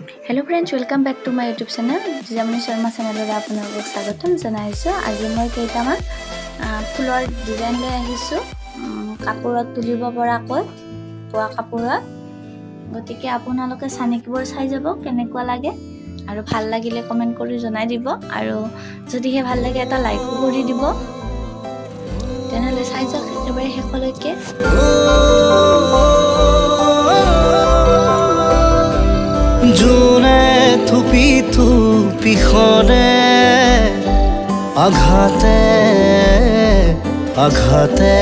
Hello friends, welcome back to my YouTube channel Jijamani Sharma channel आपनालोকক स्वागतम जनाइছো। आज मैं केइटामान फुलर डिजाइन লৈ আহিছো কাপোৰত তুলিব পৰাকৈ পোৱা কাপোৰত। গতিকে আপোনালোকে চানেকিবোৰ চাই যাব কেনেকুৱা লাগে আৰু ভাল লাগিলে কমেন্ট কৰি জনাই দিব আৰু যদিহে ভাল লাগে এটা লাইকো কৰি দিব। তেনেহলে চাই যাওক একেবাৰে শেষলৈকে। জোনে থুপি থুপি সৰে আঘাতে আঘাতে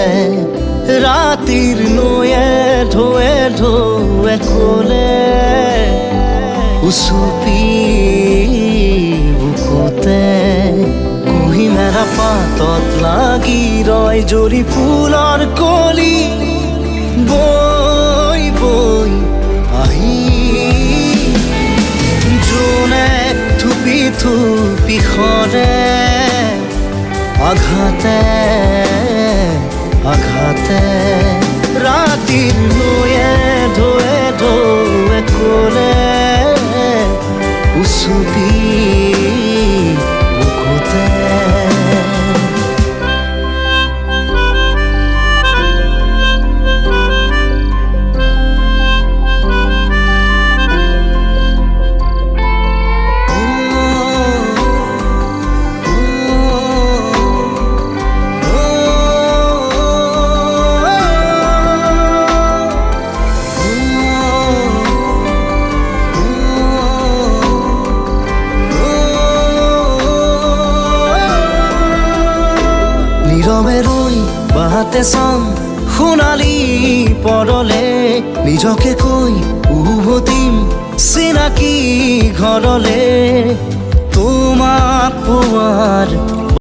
ৰাতিৰ নৈয়ে ঢৌৱে ঢৌৱে ক'লে উচুপি বুকুতে কুহিমেৰা পাতত লাগি ৰয় জৰি ফুলৰ কলি বৈ বৈ আহি থুপি থুপি সৰে আঘাতে আঘাতে ৰাতিৰ নৈয়ে ঢৌৱে ঢৌৱে ক'লে উচুপি বুকুতে নীৰৱে ৰৈ বাহাতে চাম সোণালী পৰলে নিজকে কৈ উভতিম চিনাকি ঘৰলে তোমাক পোৱাৰ